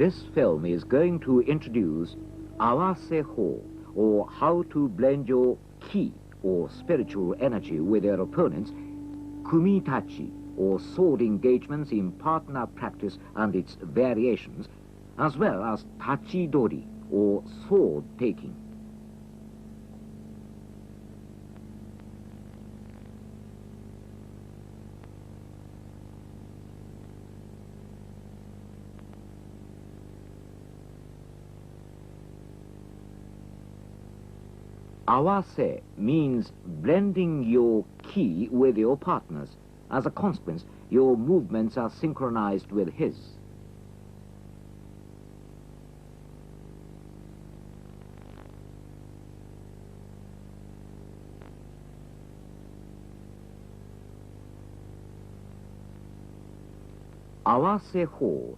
This film is going to introduce A.S.D, or how to blend your ki, or spiritual energy, with your opponents, kumitachi, or sword engagements in partner practice and its variations, as well as tachidori, or sword taking. A.S.D means blending your ki with your partner's. As a consequence, your movements are synchronized with his. A.S.D,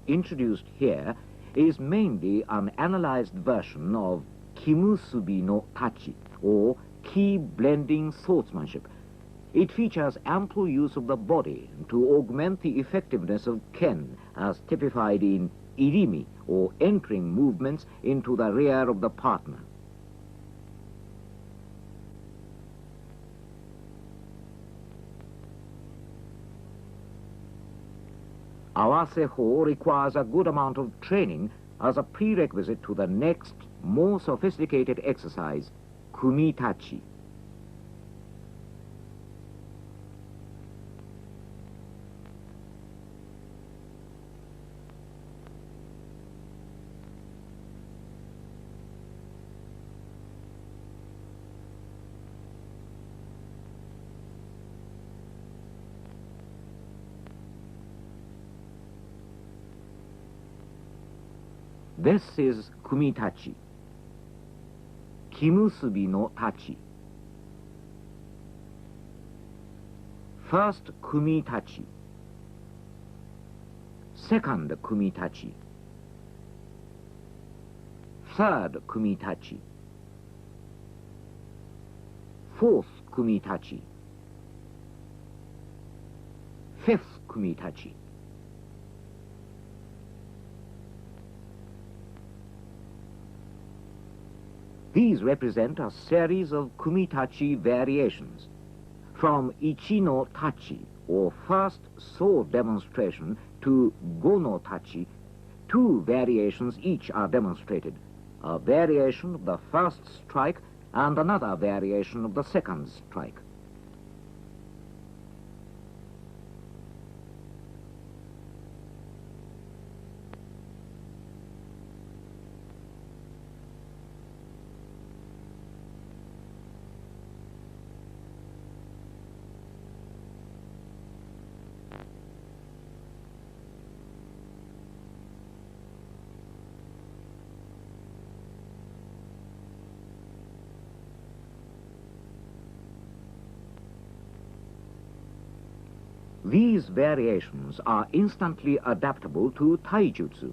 introduced here, is mainly an analyzed version of kimusubi no tachi, or ki blending swordsmanship. It features ample use of the body to augment the effectiveness of ken, as typified in irimi, or entering movements into the rear of the partner. A.S.D requires a good amount of training as a prerequisite to the next, more sophisticated exercise, kumitachi. This is kumitachi, kimusubi no tachi. First kumitachi, second kumitachi, third kumitachi, fourth kumitachi, fifth kumitachi. These represent a series of kumitachi variations. From ichi no tachi, or first sword demonstration, to go no tachi, two variations each are demonstrated. A variation of the first strike and another variation of the second strike. These variations are instantly adaptable to taijutsu.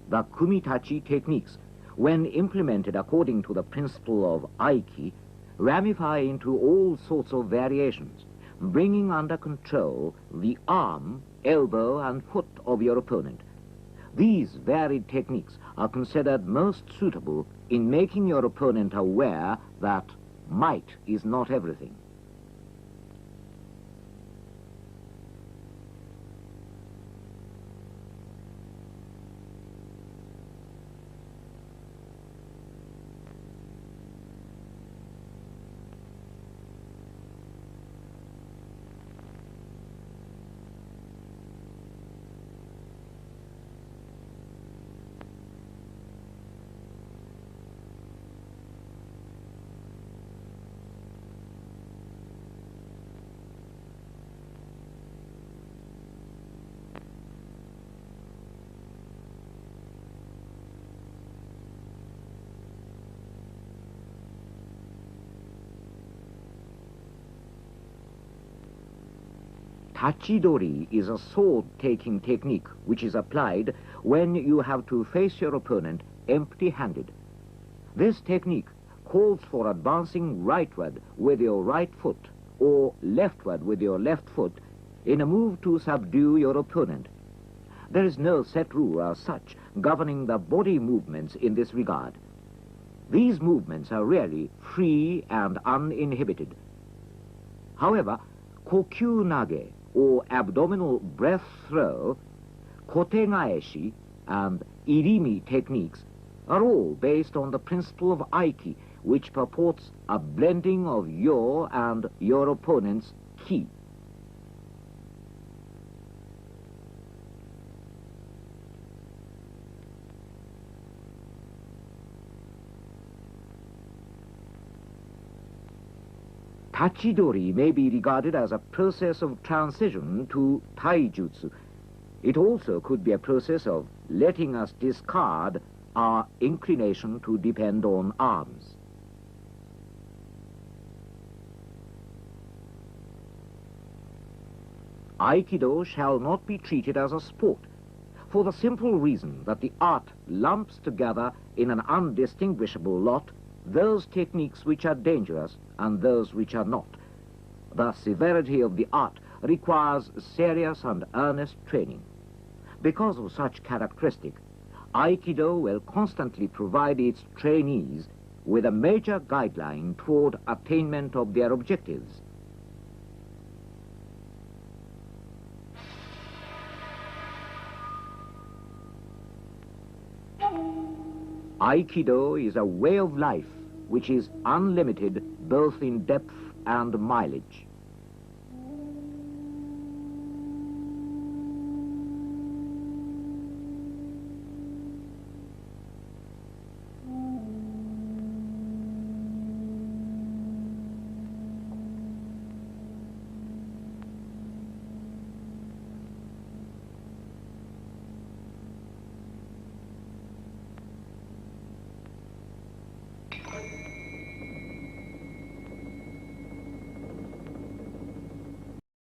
The kumitachi techniques, when implemented according to the principle of aiki, ramify into all sorts of variations, bringing under control the arm, elbow, and foot of your opponent. These varied techniques are considered most suitable in making your opponent aware that might is not everything. Tachidori is a sword-taking technique which is applied when you have to face your opponent empty-handed. This technique calls for advancing rightward with your right foot or leftward with your left foot in a move to subdue your opponent. There is no set rule as such governing the body movements in this regard. These movements are really free and uninhibited. However, kokyu nage, or abdominal breath throw, kotegaeshi, and irimi techniques are all based on the principle of Aiki, which purports a blending of your and your opponent's ki. Tachidori may be regarded as a process of transition to taijutsu. It also could be a process of letting us discard our inclination to depend on arms. Aikido shall not be treated as a sport, for the simple reason that the art lumps together in an undistinguishable lot those techniques which are dangerous and those which are not. The severity of the art requires serious and earnest training. Because of such characteristic, Aikido will constantly provide its trainees with a major guideline toward attainment of their objectives. Aikido is a way of life which is unlimited both in depth and mileage.